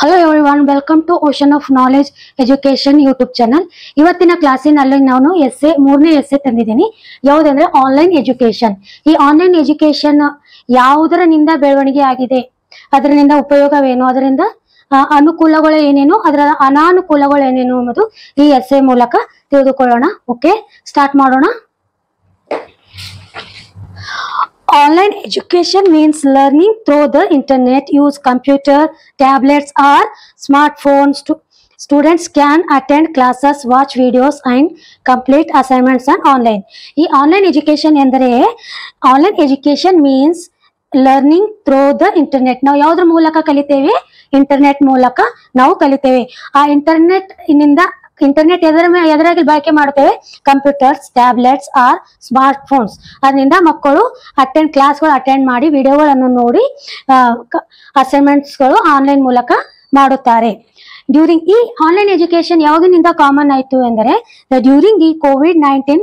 Hello everyone, welcome to ocean of knowledge education YouTube channel. ಇವತ್ತಿನ ಕ್ಲಾಸಿನಲ್ಲಿ ನಾನು ಮೂರನೇ ಎಸ್ಸೆ ತಂದಿದ್ದೀನಿ. ಯಾವುದಂದ್ರೆ ಆನ್ಲೈನ್ ಎಜುಕೇಶನ್. ಈ ಆನ್ಲೈನ್ ಎಜುಕೇಶನ್ ಯಾವುದರಿಂದ ಬೆಳವಣಿಗೆ ಆಗಿದೆ, ಅದರಿಂದ ಉಪಯೋಗವೇನು, ಅದರಿಂದ ಅನುಕೂಲಗಳು ಏನೇನು, ಅದರ ಅನಾನುಕೂಲಗಳು ಏನೇನು ಅನ್ನೋದು ಈ ಎಸ್ಸೆ ಮೂಲಕ ತಿಳಿದುಕೊಳ್ಳೋಣ. ಓಕೆ, ಸ್ಟಾರ್ಟ್ ಮಾಡೋಣ. Online education means learning through the internet. Use computer, tablets or smartphones. Students can attend classes, watch videos and complete assignments on online. ಈ ಆನ್ಲೈನ್ ಎಜುಕೇಶನ್ ಎಂದರೆ online education means learning through the internet. ನಾವು ಯಾವುದ್ರ ಮೂಲಕ ಕಲಿತೇವೆ? Internet ಮೂಲಕ ನಾವು ಕಲಿತೇವೆ. ಆ internet ಎದರಾಗಿ ಬಳಕೆ ಮಾಡುತ್ತೇವೆ? Computers, tablets or smart phones. ಅದರಿಂದ ಮಕ್ಕಳು ಕ್ಲಾಸ್ಗಳು ಅಟೆಂಡ್ ಮಾಡಿ ವಿಡಿಯೋಗಳನ್ನು ನೋಡಿ ಅಸೈನ್ಮೆಂಟ್ಸ್ಗಳು ಆನ್ಲೈನ್ ಮೂಲಕ ಮಾಡುತ್ತಾರೆ. ಡ್ಯೂರಿಂಗ್ ಈ ಆನ್ಲೈನ್ ಎಜುಕೇಶನ್ ಯಾವಾಗಿನಿಂದ ಕಾಮನ್ ಆಯಿತು ಎಂದರೆ during the COVID-19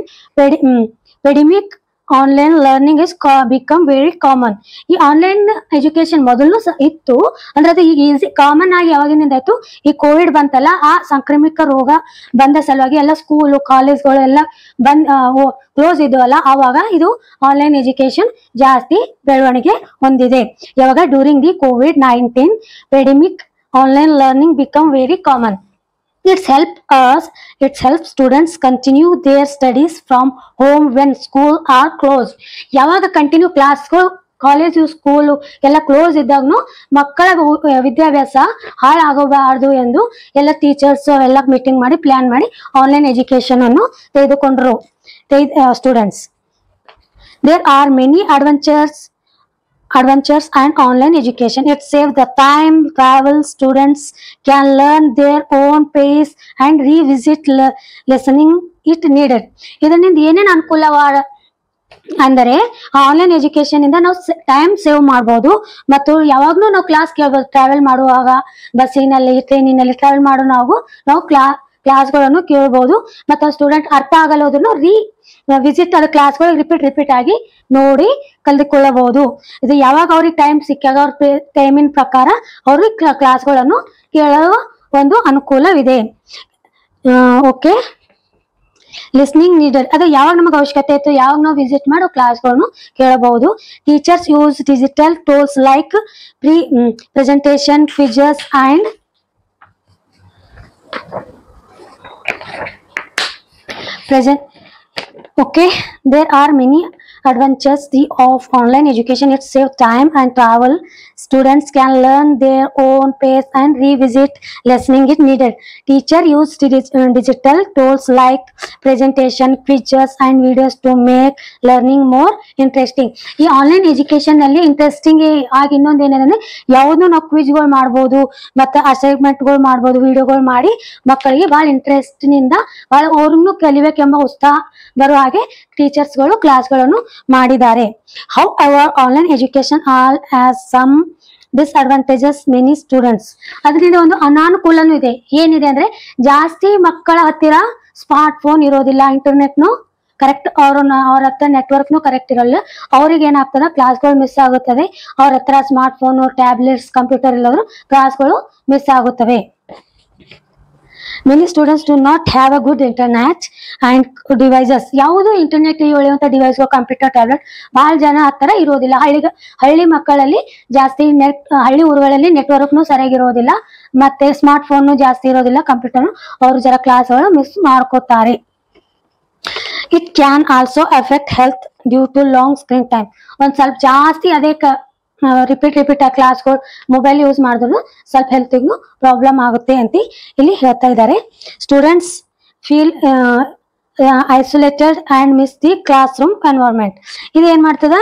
pandemic online learning is become very common. ಈ ಆನ್ಲೈನ್ ಎಜುಕೇಶನ್ ಮೊದಲು ಇತ್ತು, ಅಂದ್ರೆ ಅದು ಈಗ ಈಸಿ ಕಾಮನ್ ಆಗಿ ಯಾವಾಗಿನಿಂದ ಆಯ್ತು? ಈ ಕೋವಿಡ್ ಬಂತಲ್ಲ, ಆ ಸಾಂಕ್ರಾಮಿಕ ರೋಗ ಬಂದ ಸಲುವಾಗಿ ಎಲ್ಲ ಸ್ಕೂಲು ಕಾಲೇಜ್ಗಳು ಎಲ್ಲ ಕ್ಲೋಸ್ ಇದ್ವಲ್ಲ, ಆವಾಗ ಇದು ಆನ್ಲೈನ್ ಎಜುಕೇಶನ್ ಜಾಸ್ತಿ ಬೆಳವಣಿಗೆ ಹೊಂದಿದೆ. ಯಾವಾಗ? During the COVID-19 pandemic online learning become very common. It helps students continue their studies from home when school are closed. ಯಾವಾಗ ಕಂಟಿನ್ಯೂ ಕ್ಲಾಸ್ಗಳು, ಕಾಲೇಜು, ಸ್ಕೂಲು ಎಲ್ಲ ಕ್ಲೋಸ್ ಇದ್ದಾಗೂ ಮಕ್ಕಳ ವಿದ್ಯಾಭ್ಯಾಸ ಹಾಳಾಗಬಾರದು ಎಂದು ಎಲ್ಲ ಟೀಚರ್ಸ್ ಎಲ್ಲ ಮೀಟಿಂಗ್ ಮಾಡಿ ಪ್ಲಾನ್ ಮಾಡಿ ಆನ್ಲೈನ್ ಎಜುಕೇಶನ್ ಅನ್ನು ತೆಗೆದುಕೊಂಡರು students. There are many adventures and online education. It saves the time, travel. Students can learn their own pace and revisit listening it needed. ಇದರಿಂದ ಏನೇನು ಅನುಕೂಲವಾದ ಅಂದರೆ ಆನ್ಲೈನ್ ಎಜುಕೇಶನ್ ಇಂದ ನಾವು ಟೈಮ್ ಸೇವ್ ಮಾಡಬಹುದು ಮತ್ತು ಯಾವಾಗ್ಲೂ ನಾವು ಕ್ಲಾಸ್ ಕೇಳಬಹುದು. ಟ್ರಾವೆಲ್ ಮಾಡುವಾಗ ಬಸ್ಸಿನಲ್ಲಿ, ಟ್ರೈನಿನಲ್ಲಿ ಟ್ರಾವೆಲ್ ಮಾಡೋ ನಾವು ಕ್ಲಾಸ್ಗಳನ್ನು ಕೇಳಬಹುದು ಮತ್ತು ಸ್ಟೂಡೆಂಟ್ ಅರ್ಥ ಆಗಲ್ಲೋದನ್ನು ವಿಸಿಟ್ ಅದ ಕ್ಲಾಸ್ಗಳು ರಿಪೀಟ್ ಆಗಿ ನೋಡಿ ಕಲಿದುಕೊಳ್ಳಬಹುದು. ಇದು ಯಾವಾಗ ಅವ್ರಿಗೆ ಟೈಮ್ ಸಿಕ್ಕಾಗ ಅವ್ರ ಟೈಮಿನ ಪ್ರಕಾರ ಅವ್ರಿಗೆ ಕ್ಲಾಸ್ಗಳನ್ನು ಕೇಳುವ ಒಂದು ಅನುಕೂಲವಿದೆ. Okay, listening needed. ಅದು ಯಾವಾಗ ನಮಗೆ ಅವಶ್ಯಕತೆ ಇತ್ತು, ಯಾವಾಗ ನಾವು ವಿಸಿಟ್ ಮಾಡೋ ಕ್ಲಾಸ್ಗಳನ್ನು ಕೇಳಬಹುದು. Teachers use digital tools like presentation, quizzes and present. Okay, there are many advantages of online education. It saves time and travel. Students can learn their own pace and revisit listening if needed. Teacher use digital tools like presentation, quizzes and videos to make learning more interesting. ಈ online education ನಲ್ಲಿ interesting ಆಗಿ ಇನ್ನೊಂದು ಏನಂದ್ರೆ ಯಾವ್ದು ನಾವು ಕ್ವಿಜ್ಗಳು ಮಾಡ್ಬೋದು ಮತ್ತೆ ಅಸೈನ್ಮೆಂಟ್ಗಳು ಮಾಡ್ಬೋದು, ವಿಡಿಯೋಗಳು ಮಾಡಿ ಮಕ್ಕಳಿಗೆ ಬಹಳ ಇಂಟ್ರೆಸ್ಟ್ ನಿಂದ ಬಹಳ ಅವ್ರನ್ನು ಕಲಿಬೇಕೆಂಬ ಉತ್ಸಾಹ ಬರುವ ಹಾಗೆ ಟೀಚರ್ಸ್ಗಳು ಕ್ಲಾಸ್ಗಳನ್ನು ಮಾಡಿದ್ದಾರೆ. However online education all as some disadvantages many students. ಅದರಿಂದ ಒಂದು ಅನಾನುಕೂಲನೂ ಇದೆ. ಏನಿದೆ ಅಂದ್ರೆ ಜಾಸ್ತಿ ಮಕ್ಕಳ ಹತ್ತಿರ ಸ್ಮಾರ್ಟ್ ಫೋನ್ ಇರೋದಿಲ್ಲ, ಇಂಟರ್ನೆಟ್ನು ಕರೆಕ್ಟ್ ಅವ್ರ ಹತ್ರ ನೆಟ್ವರ್ಕ್ನು ಕರೆಕ್ಟ್ ಇರಲ್ಲ. ಅವ್ರಿಗೆ ಏನಾಗ್ತದೆ, ಕ್ಲಾಸ್ಗಳು ಮಿಸ್ ಆಗುತ್ತದೆ. ಅವ್ರ ಹತ್ರ ಸ್ಮಾರ್ಟ್ ಫೋನ್, ಟ್ಯಾಬ್ಲೆಟ್ಸ್, ಕಂಪ್ಯೂಟರ್ ಇಲ್ಲದ್ರು ಕ್ಲಾಸ್ಗಳು ಮಿಸ್ ಆಗುತ್ತವೆ. Many students do not have a good internet and devices. ಯಾವುದು ಇಂಟರ್ನೆಟ್ ಒಳ್ಳೆಯುವಂತ ಡಿವೈಸ್, ಕಂಪ್ಯೂಟರ್, ಟ್ಯಾಬ್ಲೆಟ್ ಬಹಳ ಜನ ಹತ್ತಿರ ಇರೋದಿಲ್ಲ. ಹಳ್ಳಿ ಮಕ್ಕಳಲ್ಲಿ ಜಾಸ್ತಿ ಹಳ್ಳಿ ಊರುಗಳಲ್ಲಿ ನೆಟ್ವರ್ಕ್ನು ಸರಿಯಾಗಿರೋದಿಲ್ಲ, ಮತ್ತೆ ಸ್ಮಾರ್ಟ್ ಫೋನ್ ಜಾಸ್ತಿ ಇರೋದಿಲ್ಲ, ಕಂಪ್ಯೂಟರ್ ಅವರು ಜರ ಕ್ಲಾಸ್ಗಳು ಮಿಸ್ ಮಾಡ್ಕೋತಾರೆ. It can also effect health due to long screen time. ಒಂದ್ ಸ್ವಲ್ಪ ಜಾಸ್ತಿ ಅದೇ ರಿಪೀಟ್ ಆ ಕ್ಲಾಸ್ಗಳು ಮೊಬೈಲ್ ಯೂಸ್ ಮಾಡಿದ್ರು ಸ್ವಲ್ಪ ಹೆಲ್ತಿಗೂ ಪ್ರಾಬ್ಲಮ್ ಆಗುತ್ತೆ ಅಂತ ಇಲ್ಲಿ ಹೇಳ್ತಾ ಇದ್ದಾರೆ. Students feel isolated and miss the class room environment. ಇದು ಏನ್ ಮಾಡ್ತದ,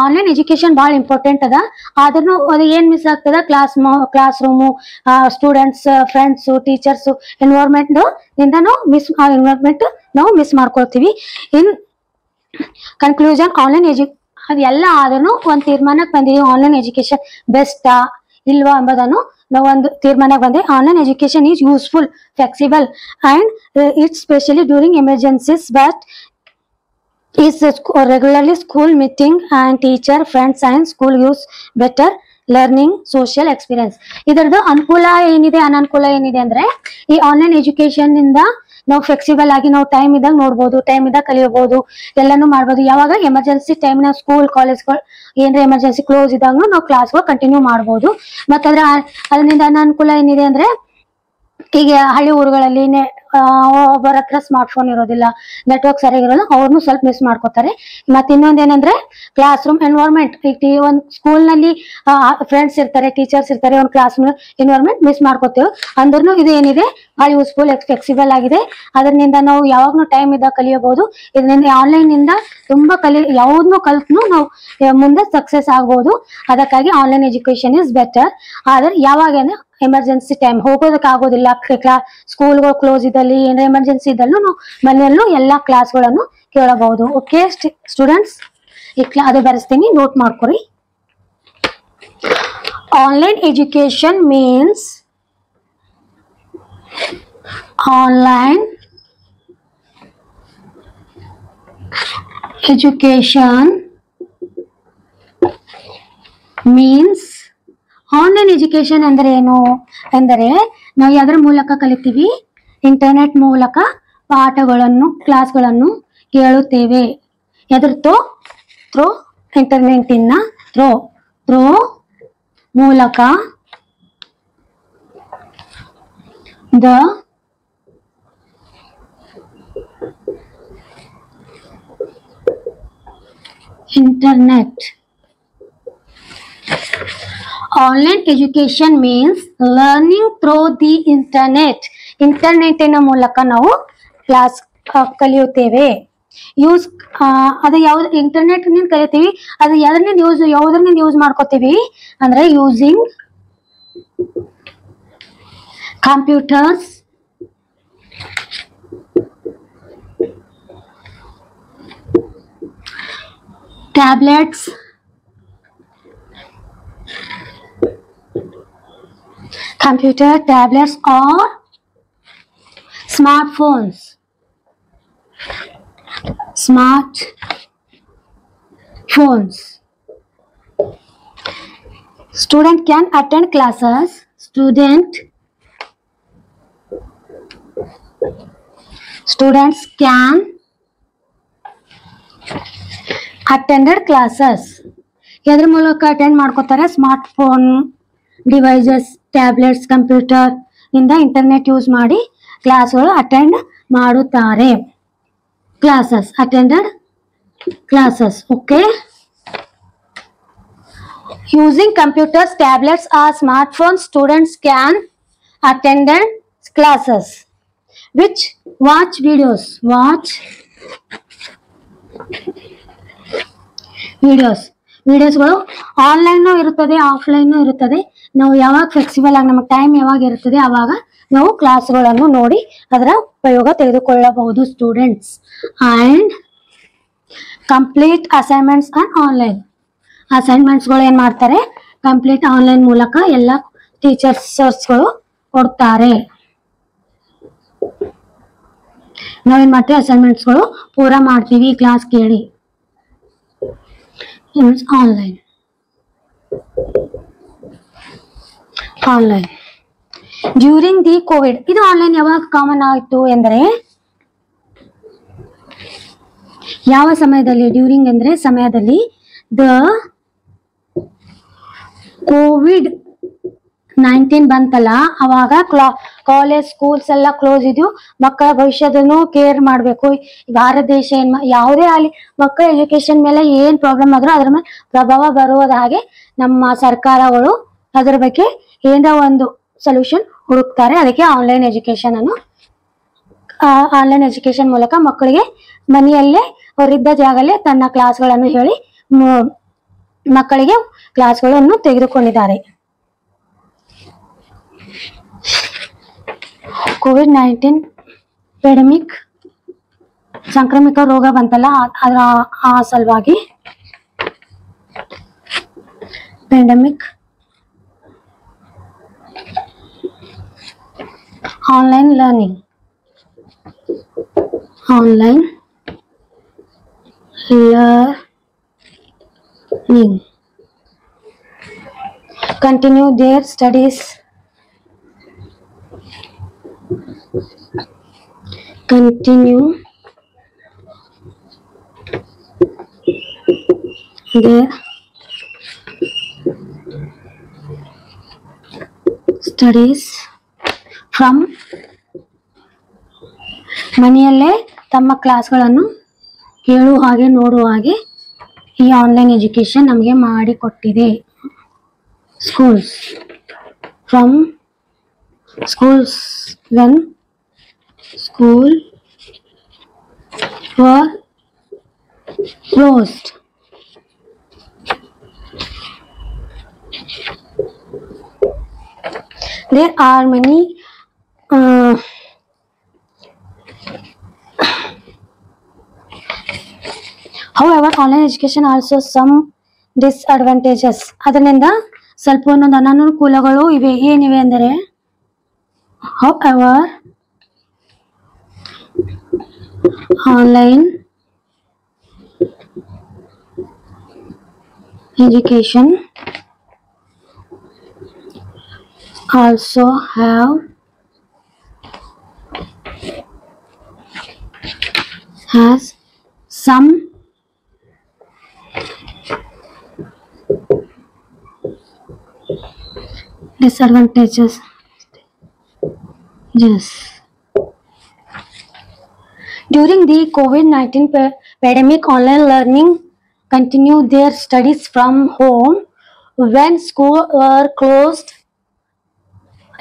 ಆನ್ಲೈನ್ ಎಜುಕೇಶನ್ ಬಹಳ ಇಂಪಾರ್ಟೆಂಟ್ ಅದ, ಆದ್ರೂ ಅದು ಏನ್ ಮಿಸ್ ಆಗ್ತದ, class room, students, friends, teachers environment ಇಂದ ನಾವು ಮಿಸ್ ಮಾಡ್ಕೊಳ್ತೀವಿ. ಇನ್ ಕನ್ಕ್ಲೂಷನ್, ಆನ್ಲೈನ್ ಅದೆಲ್ಲ ಆದ್ರೂ ಒಂದು ತೀರ್ಮಾನಕ್ಕೆ ಬಂದಿದ್ದೀವಿ, ಆನ್ಲೈನ್ ಎಜುಕೇಶನ್ ಬೆಸ್ಟಾ ಇಲ್ವಾ ಎಂಬುದನ್ನು ನಾವು ಒಂದು ತೀರ್ಮಾನಕ್ಕೆ ಬಂದೆ. Online education is useful, flexible and it's specially during emergencies, but is regularly school meeting and teacher friends and school use better learning social experience. ಇದರದ್ದು ಅನುಕೂಲ ಏನಿದೆ ಅನನುಕೂಲ ಏನಿದೆ ಅಂದ್ರೆ ಈ ಆನ್ಲೈನ್ ಎಜುಕೇಶನ್ ಇಂದ ನಾವು ಫ್ಲೆಕ್ಸಿಬಲ್ ಆಗಿ ನಾವು ಟೈಮ್ ಇದ್ದಾಗ ನೋಡ್ಬೋದು, ಟೈಮ್ ಇದ್ದಾಗ ಕಲಿಯಬಹುದು, ಎಲ್ಲಾನು ಮಾಡ್ಬೋದು. ಯಾವಾಗ ಎಮರ್ಜೆನ್ಸಿ ಟೈಮ್ ನ ಸ್ಕೂಲ್ ಕಾಲೇಜ್ಗಳು ಏನ್ರ ಎಮರ್ಜೆನ್ಸಿ ಕ್ಲೋಸ್ ಇದ್ದಾಗ ನಾವು ಕ್ಲಾಸ್ಗಳು ಕಂಟಿನ್ಯೂ ಮಾಡ್ಬೋದು. ಮತ್ತದ್ರ ಅದರಿಂದ ಅನನುಕೂಲ ಏನಿದೆ ಅಂದ್ರೆ ಈಗ ಹಳ್ಳಿ ಊರುಗಳಲ್ಲಿ ಒಬ್ಬರ ಹತ್ರ ಸ್ಮಾರ್ಟ್ ಫೋನ್ ಇರೋದಿಲ್ಲ, ನೆಟ್ವರ್ಕ್ ಸರಿಯಾಗಿರೋಲ್ಲ, ಅವ್ರನ್ನು ಸ್ವಲ್ಪ ಮಿಸ್ ಮಾಡ್ಕೋತಾರೆ. ಮತ್ತೆ ಇನ್ನೊಂದ್ ಏನಂದ್ರೆ ಕ್ಲಾಸ್ ರೂಮ್ ಎನ್ವೈರ್ಮೆಂಟ್, ಈಗ ಒಂದ್ ಸ್ಕೂಲ್ ನಲ್ಲಿ ಫ್ರೆಂಡ್ಸ್ ಇರ್ತಾರೆ, ಟೀಚರ್ಸ್ ಇರ್ತಾರೆ, ಒಂದು ಕ್ಲಾಸ್ ರೂಮ್ ಎನ್ವೈರ್ಮೆಂಟ್ ಮಿಸ್ ಮಾಡ್ಕೋತೇವೆ. ಅಂದ್ರೂ ಇದು ಏನಿದೆ ಭಾಳ ಯೂಸ್ಫುಲ್, ಫ್ಲೆಕ್ಸಿಬಲ್ ಆಗಿದೆ. ಅದರಿಂದ ನಾವು ಯಾವಾಗ್ಲೂ ಟೈಮ್ ಇದ್ದಾಗ ಕಲಿಯಬಹುದು. ಇದರಿಂದ ಆನ್ಲೈನ್ ಇಂದ ತುಂಬಾ ಯಾವ್ದನ್ನು ಕಲ್ತ್ನು ನಾವು ಮುಂದೆ ಸಕ್ಸಸ್ ಆಗ್ಬಹುದು. ಅದಕ್ಕಾಗಿ ಆನ್ಲೈನ್ ಎಜುಕೇಶನ್ ಇಸ್ ಬೆಟರ್. ಆದ್ರೆ ಯಾವಾಗ ಎಮರ್ಜೆನ್ಸಿ ಟೈಮ್ ಹೋಗೋದಕ್ಕೆ ಆಗೋದಿಲ್ಲ, ಸ್ಕೂಲ್ಗಳು ಕ್ಲೋಸ್ ಇದ್ದಲ್ಲಿ ಏನಾರ ಎಮರ್ಜೆನ್ಸಿ ಇದ್ದಲ್ಲೂ ನಾವು ಮನೆಯಲ್ಲೂ ಎಲ್ಲಾ ಕ್ಲಾಸ್ಗಳನ್ನು ಕೇಳಬಹುದು. ಓಕೆ ಸ್ಟೂಡೆಂಟ್ಸ್, ಅದು ಬರೆಸ್ತೀನಿ, ನೋಟ್ ಮಾಡ್ಕೊರಿ. Online education means online education means online education ಅಂದ್ರೆ ಏನು ಅಂದರೆ ನಾವು ಯಾವ್ದ್ರ ಮೂಲಕ ಕಲಿತೀವಿ, ಇಂಟರ್ನೆಟ್ ಮೂಲಕ ಪಾಠಗಳನ್ನು ಕ್ಲಾಸ್ಗಳನ್ನು ಕೇಳುತ್ತೇವೆ. ಎದ್ರ ಥ್ರೋ ಇಂಟರ್ನೆಟ್ಟಿನ ಥ್ರೋ ಮೂಲಕ the internet. Online education means learning through the internet. ಇಂಟರ್ನೆಟ್ಟಿನ ಮೂಲಕ ನಾವು ಕ್ಲಾಸ್ ಕಲಿಯುತ್ತೇವೆ. ಯೂಸ್ ಅದು ಯಾವ್ದು ಇಂಟರ್ನೆಟ್ ನಿಂದ ಕಲಿತೀವಿ, ಅದು ಯಾವ್ದ್ರಿಂದ ಯೂಸ್ ಮಾಡ್ಕೋತೀವಿ ಅಂದ್ರೆ using computers, tablets, computer, tablets or smartphones. Student can attend classes. Students can attended classes. ಎದ್ರ ಮೂಲಕ ಅಟೆಂಡ್ ಮಾಡ್ಕೋತಾರೆ? Smart phone devices, tablets, computer ಇಂದ ಇಂಟರ್ನೆಟ್ ಯೂಸ್ ಮಾಡಿ ಕ್ಲಾಸ್ಗಳು ಅಟೆಂಡ್ ಮಾಡುತ್ತಾರೆ. Attended classes. Okay, using computers, tablets or smart phone, students can attended classes which watch ವಿಡಿಯೋಸ್ಗಳು online ಇರುತ್ತದೆ, offline ಇರುತ್ತದೆ. ನಾವು ಯಾವಾಗ ಫ್ಲೆಕ್ಸಿಬಲ್ ಆಗಿ ನಮಗೆ ಟೈಮ್ ಯಾವಾಗ ಇರುತ್ತದೆ ಅವಾಗ ನಾವು ಕ್ಲಾಸ್ಗಳನ್ನು ನೋಡಿ ಅದರ ಉಪಯೋಗ ತೆಗೆದುಕೊಳ್ಳಬಹುದು students. And complete assignments and online. ಅಸೈನ್ಮೆಂಟ್ಸ್ಗಳು ಏನ್ ಮಾಡ್ತಾರೆ? ಕಂಪ್ಲೀಟ್ ಆನ್ಲೈನ್ ಮೂಲಕ ಎಲ್ಲ ಟೀಚರ್ಸ್ಗಳು ಕೊಡ್ತಾರೆ. ನಾವೇನ್ ಮಾಡ್ತೀವಿ? ಅಸೈನ್ಮೆಂಟ್ಸ್ಗಳು ಪೂರಾ ಮಾಡ್ತೀವಿ ಕ್ಲಾಸ್ ಕೇಳಿ. Online during the Covid. ಇದು ಆನ್ಲೈನ್ ಯಾವಾಗ ಕಾಮನ್ ಆಯಿತು ಎಂದರೆ ಯಾವ ಸಮಯದಲ್ಲಿ? ಡ್ಯೂರಿಂಗ್ ಅಂದ್ರೆ ಸಮಯದಲ್ಲಿ. ದ COVID-19 ಬಂತಲ್ಲ ಅವಾಗ ಕಾಲೇಜ್ ಸ್ಕೂಲ್ಸ್ ಎಲ್ಲ ಕ್ಲೋಸ್ ಇದ್ವು. ಮಕ್ಕಳ ಭವಿಷ್ಯದನ್ನು ಕೇರ್ ಮಾಡಬೇಕು. ಭಾರತ ದೇಶ ಯಾವುದೇ ಆಗಲಿ ಮಕ್ಕಳ ಎಜುಕೇಶನ್ ಮೇಲೆ ಏನ್ ಪ್ರಾಬ್ಲಮ್ ಆದ್ರೂ ಅದ್ರ ಮೇಲೆ ಪ್ರಭಾವ ಬರುವುದ ಹಾಗೆ ನಮ್ಮ ಸರ್ಕಾರಗಳು ಅದ್ರ ಬಗ್ಗೆ ಏನೋ ಒಂದು ಸೊಲ್ಯೂಷನ್ ಹುಡುಕ್ತಾರೆ. ಅದಕ್ಕೆ ಆನ್ಲೈನ್ ಎಜುಕೇಶನ್ ಮೂಲಕ ಮಕ್ಕಳಿಗೆ ಮನೆಯಲ್ಲೇ ಅವರಿದ್ದ ಜಾಗಲ್ಲೇ ತನ್ನ ಕ್ಲಾಸ್ಗಳನ್ನು ಹೇಳಿ ಮಕ್ಕಳಿಗೆ ಕ್ಲಾಸ್ಗಳನ್ನು ತೆಗೆದುಕೊಂಡಿದ್ದಾರೆ. COVID-19 ಪೆಂಡೆಮಿಕ್ ಸಾಂಕ್ರಾಮಿಕ ರೋಗ ಬಂತಲ್ಲ ಅದರ ಆ ಸಲುವಾಗಿ pandemic online learning learning, continue their studies, continue their studies from ಮನೆಯಲ್ಲೇ ತಮ್ಮ ಕ್ಲಾಸ್ಗಳನ್ನು ಕೇಳುವ ಹಾಗೆ ನೋಡುವ ಹಾಗೆ ಈ ಆನ್ಲೈನ್ ಎಜುಕೇಶನ್ ನಮಗೆ ಮಾಡಿಕೊಟ್ಟಿದೆ. Schools from schools when school were closed. There are many however online education also some disadvantages. ಅದರಿಂದ ಸ್ವಲ್ಪ ಒಂದೊಂದು ಅನಾನುಕೂಲಗಳು ಇವೆ. ಏನಿವೆ ಅಂದರೆ however online education also has some disadvantages. Yes. During the COVID-19 pandemic, online learning continued their studies from home when school were closed.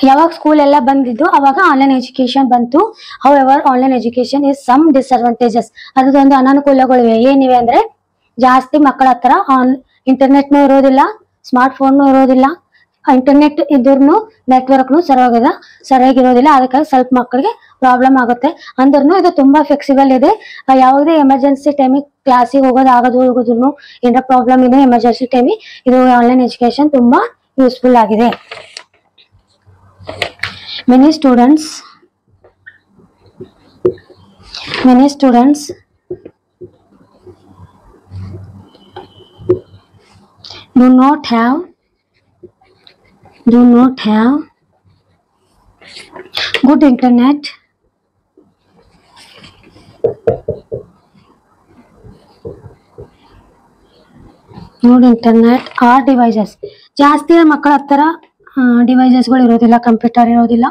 ಯಾವಾಗ school ಎಲ್ಲ ಬಂದಿದ್ದು ಅವಾಗ ಆನ್ಲೈನ್ ಎಜುಕೇಶನ್ ಬಂತು. However online education is some disadvantages. ಅದೊಂದು ಅನಾನುಕೂಲಗಳಿವೆ. ಏನಿವೆ ಅಂದ್ರೆ ಜಾಸ್ತಿ ಮಕ್ಕಳ ಹತ್ರ ಇಂಟರ್ನೆಟ್ನು ಇರೋದಿಲ್ಲ, ಸ್ಮಾರ್ಟ್ ಫೋನ್ನು ಇರೋದಿಲ್ಲ. ಇಂಟರ್ನೆಟ್ ಇದ್ರೂ ನೆಟ್ವರ್ಕ್ನು ಸರಿಯಾಗಿರೋದಿಲ್ಲ. ಅದಕ್ಕಾಗಿ ಸ್ವಲ್ಪ ಮಕ್ಕಳಿಗೆ ಪ್ರಾಬ್ಲಮ್ ಆಗುತ್ತೆ. ಅಂದ್ರೂ ಇದು ತುಂಬಾ ಫ್ಲೆಕ್ಸಿಬಲ್ ಇದೆ. ಯಾವುದೇ ಎಮರ್ಜೆನ್ಸಿ ಟೈಮಿಗೆ ಕ್ಲಾಸಿಗೆ ಹೋಗೋದ್ರು ಏನಾರ ಪ್ರಾಬ್ಲಮ್ ಇದೆ ಎಮರ್ಜೆನ್ಸಿ ಟೈಮಿಗೆ ಇದು ಆನ್ಲೈನ್ ಎಜುಕೇಶನ್ ತುಂಬಾ ಯೂಸ್ಫುಲ್ ಆಗಿದೆ. Many students do not have good internet or devices. ಜಾಸ್ತಿ ಮಕ್ಕಳ ಹತ್ರ ಡಿವೈಸಸ್ಗಳು ಇರೋದಿಲ್ಲ, ಕಂಪ್ಯೂಟರ್ ಇರೋದಿಲ್ಲ,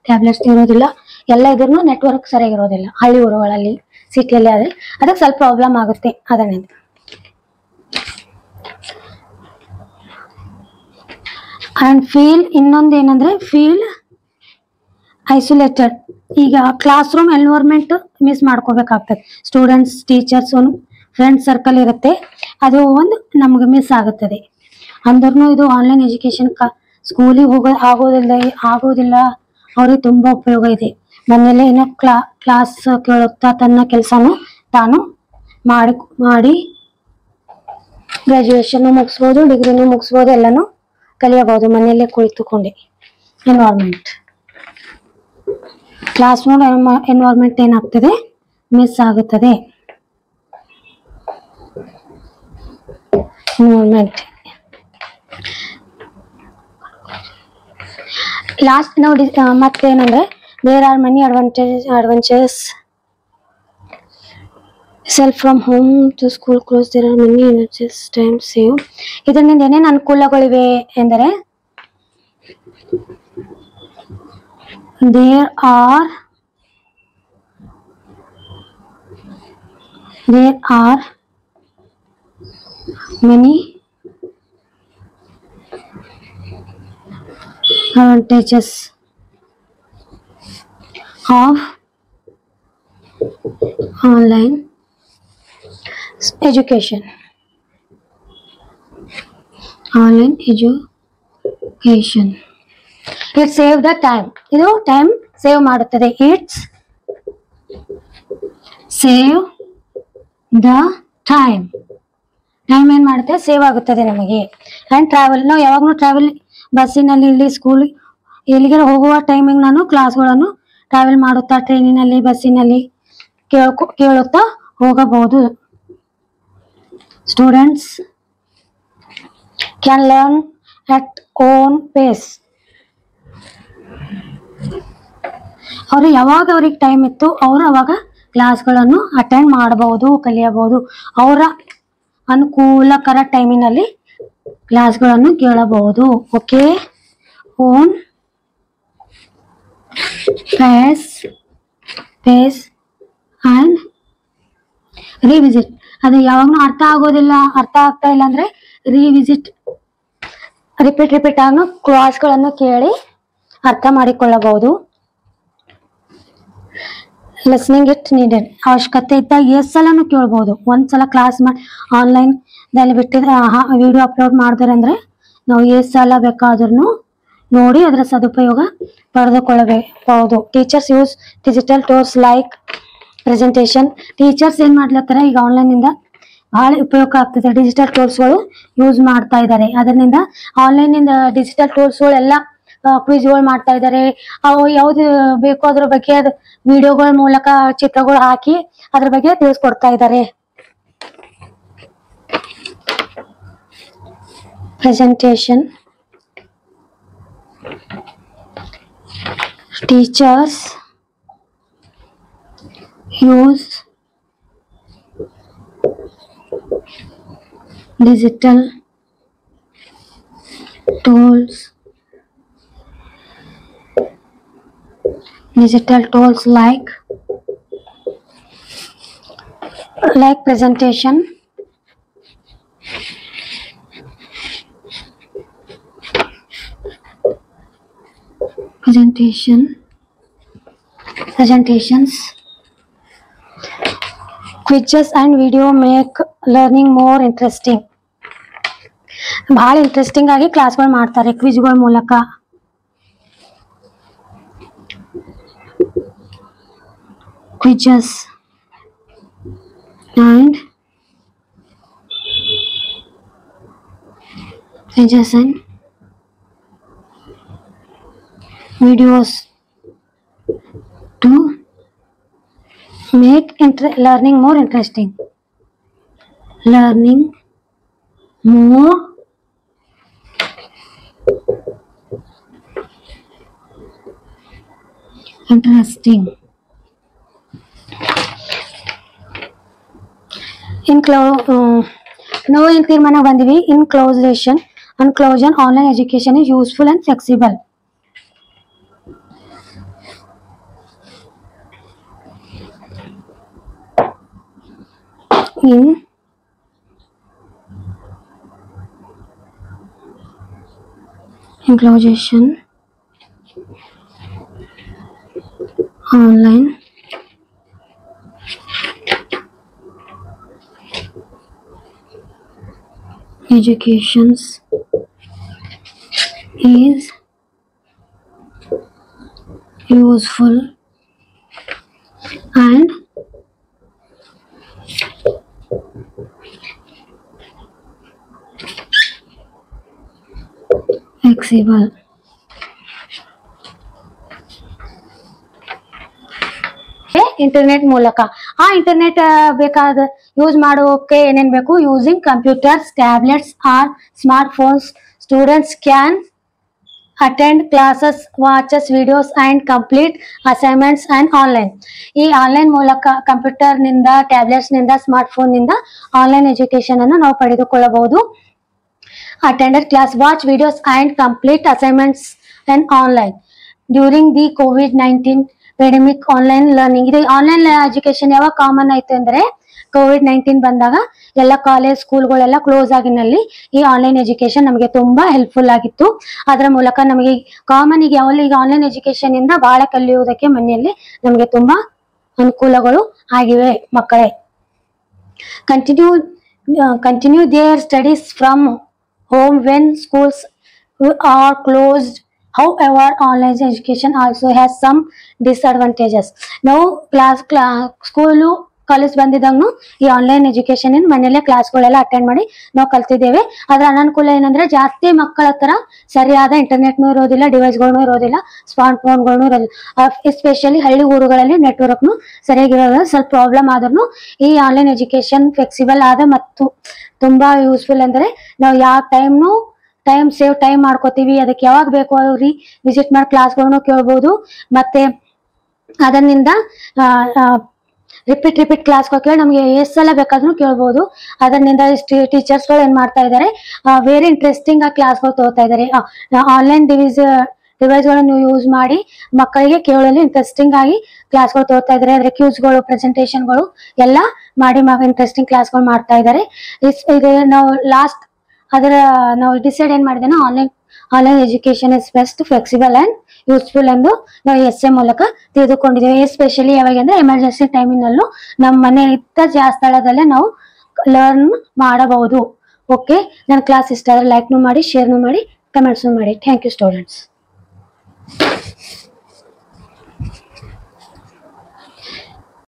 ಟ್ಯಾಬ್ಲೆಟ್ಸ್ ಇರೋದಿಲ್ಲ. ಎಲ್ಲ ಇದ್ರೂ ನೆಟ್ವರ್ಕ್ ಸರಿಯಾಗಿರೋದಿಲ್ಲ ಹಳ್ಳಿ ಊರುಗಳಲ್ಲಿ, ಸಿಟಿಯಲ್ಲಿ. ಆದರೆ ಅದಕ್ಕೆ ಸ್ವಲ್ಪ ಪ್ರಾಬ್ಲಮ್ ಆಗುತ್ತೆ. ಅದರಿಂದ ಅಂಡ್ ಇನ್ನೊಂದು ಏನಂದ್ರೆ ಫೀಲ್ ಐಸೋಲೇಟೆಡ್. ಈಗ ಕ್ಲಾಸ್ ರೂಮ್ ಎನ್ವೈರ್ಮೆಂಟ್ ಮಿಸ್ ಮಾಡ್ಕೋಬೇಕಾಗ್ತದೆ. ಸ್ಟೂಡೆಂಟ್ಸ್, ಟೀಚರ್ಸ್, ಫ್ರೆಂಡ್ ಸರ್ಕಲ್ ಇರುತ್ತೆ, ಅದು ಒಂದು ನಮ್ಗೆ ಮಿಸ್ ಆಗುತ್ತದೆ. ಅಂದ್ರೂ ಇದು ಆನ್ಲೈನ್ ಎಜುಕೇಶನ್ ಸ್ಕೂಲಿಗೆ ಆಗೋದಿಲ್ಲ ಅವ್ರಿಗೆ ತುಂಬಾ ಉಪಯೋಗ ಇದೆ. ಮನೆಯಲ್ಲೇ ಏನೋ ಕ್ಲಾಸ್ ಕೇಳುತ್ತಾ ತನ್ನ ಕೆಲಸನೂ ತಾನು ಮಾಡಿ ಗ್ರಾಜುಯೇಷನ್ ಮುಗಿಸ್ಬೋದು, ಡಿಗ್ರಿನೂ ಮುಗಿಸ್ಬೋದು, ಎಲ್ಲನೂ ಕಲಿಯಬಹುದು ಮನೆಯಲ್ಲೇ ಕುಳಿತುಕೊಂಡೆ. ಕ್ಲಾಸ್ ರೂಮ್ ಎನ್ವೈರ್ಮೆಂಟ್ ಏನಾಗ್ತದೆ, ಮಿಸ್ ಆಗುತ್ತದೆ. ಲಾಸ್ಟ್ ನೋಡಿ ಮತ್ತೇನಂದ್ರೆ there are many advantages. Self from home to school close, there are many energies, time save. ಇದರಿಂದ ಏನೇನು ಅನುಕೂಲಗಳಿವೆ ಎಂದರೆ there are many advantages of online education. It save the time. ಇದು time save ಮಾಡುತ್ತದೆ. It's save the time. Time ಏನ್ ಮಾಡುತ್ತೆ, save ಆಗುತ್ತದೆ ನಮಗೆ. ಅಂಡ್ ಟ್ರಾವೆಲ್, ನಾವು ಯಾವಾಗಲೂ ಟ್ರಾವೆಲ್ ಬಸ್ಸಿನಲ್ಲಿ, ಇಲ್ಲಿ ಸ್ಕೂಲ್ ಎಲ್ಲಿಗೆ ಹೋಗುವ ಟೈಮಿಗೆ ನಾನು ಕ್ಲಾಸ್ಗಳನ್ನು ಟ್ರಾವೆಲ್ ಮಾಡುತ್ತಾ ಟ್ರೈನಿನಲ್ಲಿ, ಬಸ್ಸಿನಲ್ಲಿ ಕೇಳುತ್ತಾ ಹೋಗಬಹುದು. Students can learn at own pace. ಅವರು ಯಾವಾಗ ಅವ್ರಿಗೆ ಟೈಮ್ ಇತ್ತು ಅವರು ಅವಾಗ ಕ್ಲಾಸ್ಗಳನ್ನು ಅಟೆಂಡ್ ಮಾಡಬಹುದು, ಕಲಿಯಬಹುದು. ಅವರ ಅನುಕೂಲಕರ ಟೈಮಿನಲ್ಲಿ ಕ್ಲಾಸ್ಗಳನ್ನು ಕೇಳಬಹುದು. Okay, own pace and revisit. ಅದು ಯಾವಾಗಲೂ ಅರ್ಥ ಆಗೋದಿಲ್ಲ, ಅರ್ಥ ಆಗ್ತಾ ಇಲ್ಲ ಅಂದ್ರೆ ರಿವಿಸಿಟ್, ರಿಪೀಟ್ ಆಗಿ ಕ್ಲಾಸ್ಗಳನ್ನು ಕೇಳಿ ಅರ್ಥ ಮಾಡಿಕೊಳ್ಳಬಹುದು. ಲಿಸ್ನಿಂಗ್ ಇಟ್ ನೀಡೆಡ್, ಅವಶ್ಯಕತೆ ಇದ್ದಾಗ ಎಷ್ಟು ಸಲನೂ ಕೇಳ್ಬೋದು. ಒಂದ್ಸಲ ಕ್ಲಾಸ್ ಮಾಡಿ ಆನ್ಲೈನ್ದಲ್ಲಿ ಬಿಟ್ಟಿದ್ರೆ ವಿಡಿಯೋ ಅಪ್ಲೋಡ್ ಮಾಡಿದ್ರೆ ಅಂದ್ರೆ ನಾವು ಎಷ್ಟು ಸಲ ಬೇಕಾದ್ರೂ ನೋಡಿ ಅದರ ಸದುಪಯೋಗ ಪಡೆದುಕೊಳ್ಳಬಹುದು. Teachers use digital tools like presentation. Teachers ಏನ್ ಮಾಡ್ಲತ್ತಾರೆ ಈಗ ಆನ್ಲೈನಿಂದ ಬಹಳ ಉಪಯೋಗ ಆಗ್ತದೆ. ಡಿಜಿಟಲ್ ಟೂಲ್ಸ್ಗಳು ಯೂಸ್ ಮಾಡ್ತಾ ಇದ್ದಾರೆ. ಅದರಿಂದ ಆನ್ಲೈನಿಂದ ಡಿಜಿಟಲ್ ಟೂಲ್ಸ್ಗಳು ಎಲ್ಲ ಕ್ವಿಜ್ಗಳು ಮಾಡ್ತಾ ಇದ್ದಾರೆ. ಅವು ಯಾವ್ದು ಬೇಕೋ ಅದ್ರ ಬಗ್ಗೆ ಅದು ವಿಡಿಯೋಗಳ ಮೂಲಕ ಚಿತ್ರಗಳು ಹಾಕಿ ಅದ್ರ ಬಗ್ಗೆ ತಿಳಿಸ್ಕೊಡ್ತಾ ಇದ್ದಾರೆ. Presentation. Teachers use digital tools like presentation, presentations, quizzes and video make learning more interesting. ಬಹಳ ಇಂಟ್ರೆಸ್ಟಿಂಗ್ ಆಗಿ ಕ್ಲಾಸ್ಗಳು ಮಾಡ್ತಾರೆ ಕ್ವಿಜ್ಗಳ ಮೂಲಕ. quizzes and videos to make learning more interesting. Learning more interesting. ನಾವು ಏನು ತೀರ್ಮಾನ ಬಂದಿವಿ? ಇನ್ conclusion, online education is useful and flexible. In conclusion, online education is useful and flexible. Internet ಮೂಲಕ ಇಂಟರ್ನೆಟ್ ಬೇಕಾದ ಯೂಸ್ ಮಾಡೋಕೆ ಏನೇನ್ ಬೇಕು? Using computers, tablets or smart phones, students can attend classes, watches videos and complete assignments and online. ಈ online ಮೂಲಕ computer ನಿಂದ, tablets ನಿಂದ, smart phone ನಿಂದ ಆನ್ಲೈನ್ ಎಜುಕೇಶನ್ ಅನ್ನು ನಾವು ಪಡೆದುಕೊಳ್ಳಬಹುದು. Attended class, watch videos and complete assignments and online. During the COVID-19 pandemic online learning. ಇದು online education ಯಾವಾಗ ಕಾಮನ್ ಆಯ್ತು ಅಂದ್ರೆ COVID-19 ಬಂದಾಗ ಎಲ್ಲ ಕಾಲೇಜ್ ಸ್ಕೂಲ್ಗಳೆಲ್ಲ ಕ್ಲೋಸ್ ಆಗಿನಲ್ಲಿ ಈ ಆನ್ಲೈನ್ ಎಜುಕೇಶನ್ ನಮಗೆ ತುಂಬಾ ಹೆಲ್ಪ್ಫುಲ್ ಆಗಿತ್ತು. ಅದರ ಮೂಲಕ ನಮಗೆ ಕಾಮನ್ ಈಗ ಆನ್ಲೈನ್ ಎಜುಕೇಶನ್ ಇಂದ ಬಹಳ ಕಲಿಯುವುದಕ್ಕೆ ಮನೆಯಲ್ಲಿ ನಮಗೆ ತುಂಬಾ ಅನುಕೂಲಗಳು ಆಗಿವೆ ಮಕ್ಕಳೇ. Continue there studies from home when schools are closed. However, online education also has some disadvantages. Now, school college ಬಂದಿದ್ದಾಗೂ ಈ ಆನ್ಲೈನ್ ಎಜುಕೇಶನ್ ಮನೇಲೆ ಕ್ಲಾಸ್ಗಳೆಲ್ಲ ಅಟೆಂಡ್ ಮಾಡಿ ನಾವು ಕಲ್ತಿದ್ದೇವೆ. ಅದ್ರ ಅನಾನುಕೂಲ ಏನಂದ್ರೆ ಜಾಸ್ತಿ ಮಕ್ಕಳ ಹತ್ರ ಸರಿಯಾದ ಇಂಟರ್ನೆಟ್ನು ಇರೋದಿಲ್ಲ, ಡಿವೈಸ್ಗಳನ್ನೂ ಇರೋದಿಲ್ಲ, ಸ್ಮಾರ್ಟ್ ಫೋನ್ಗಳನ್ನೂ ಇರೋದಿಲ್ಲ. ಎಸ್ಪೆಷಲಿ ಹಳ್ಳಿ ಊರುಗಳಲ್ಲಿ ನೆಟ್ವರ್ಕ್ನು ಸರಿಯಾಗಿರೋದಿಲ್ಲ. ಸ್ವಲ್ಪ ಪ್ರಾಬ್ಲಮ್ ಆದ್ರೂ ಈ ಆನ್ಲೈನ್ ಎಜುಕೇಶನ್ ಫ್ಲೆಕ್ಸಿಬಲ್ ಆದ ಮತ್ತು ತುಂಬಾ ಯೂಸ್ಫುಲ್. ಅಂದ್ರೆ ನಾವು ಯಾವ ಟೈಮ್ ಸೇವ್ ಮಾಡ್ಕೋತೀವಿ, ಅದಕ್ಕೆ ಯಾವಾಗ ಬೇಕು ವಿಸಿಟ್ ಮಾಡಿ ಕ್ಲಾಸ್ಗಳನ್ನು ಕೇಳ್ಬೋದು. ಮತ್ತೆ ಅದರಿಂದ ರಿಪೀಟ್ ಕ್ಲಾಸ್ಗಳು ಕೇಳಿ ನಮಗೆ ಎಷ್ಟು ಸಲ ಬೇಕಾದ್ರೂ ಕೇಳ್ಬೋದು. ಅದರಿಂದ ಟೀಚರ್ಸ್ಗಳು ಏನ್ ಮಾಡ್ತಾ ಇದ್ದಾರೆ, ವೆರಿ ಇಂಟ್ರೆಸ್ಟಿಂಗ್ ಆಗಿ ಕ್ಲಾಸ್ಗಳು ತಗೋತಾ ಇದ್ದಾರೆ. ಆನ್ಲೈನ್ ಡಿವೈಸ್ಗಳನ್ನು ಯೂಸ್ ಮಾಡಿ ಮಕ್ಕಳಿಗೆ ಕೇಳಲು ಇಂಟ್ರೆಸ್ಟಿಂಗ್ ಆಗಿ ಕ್ಲಾಸ್ಗಳು ತಗೋತಾ ಇದ್ದಾರೆ. ಅದ್ರ ಕ್ಯೂಸ್ಗಳು, ಪ್ರೆಸೆಂಟೇಷನ್ಗಳು ಎಲ್ಲ ಮಾಡಿ ಇಂಟ್ರೆಸ್ಟಿಂಗ್ ಕ್ಲಾಸ್ಗಳು ಮಾಡ್ತಾ ಇದ್ದಾರೆ. ಇದು ನಾವು ನಾವು ಡಿಸೈಡ್ ಏನ್ ಮಾಡಿದ್ದೇನೆ, online education is best, flexible and useful ಎಂದು ನಾವು ಎಸ್ಸೆ ಮೂಲಕ ತಿಳಿದುಕೊಂಡಿದ್ದೇವೆ. ಎಸ್ಪೆಷಲಿ ಯಾವಾಗ ಅಂದ್ರೆ ಎಮರ್ಜೆನ್ಸಿ ಟೈಮಿನಲ್ಲೂ ನಮ್ಮ ಮನೆ ಇದ್ದ ಸ್ಥಳದಲ್ಲೇ ನಾವು ಲರ್ನ್ ಮಾಡಬಹುದು. ಓಕೆ, ನನ್ನ ಕ್ಲಾಸ್ ಇಷ್ಟ ಆದ್ರೆ ಲೈಕ್ನು ಮಾಡಿ, ಶೇರ್ನು ಮಾಡಿ, ಕಮೆಂಟ್ಸ್ನು ಮಾಡಿ. Thank you students.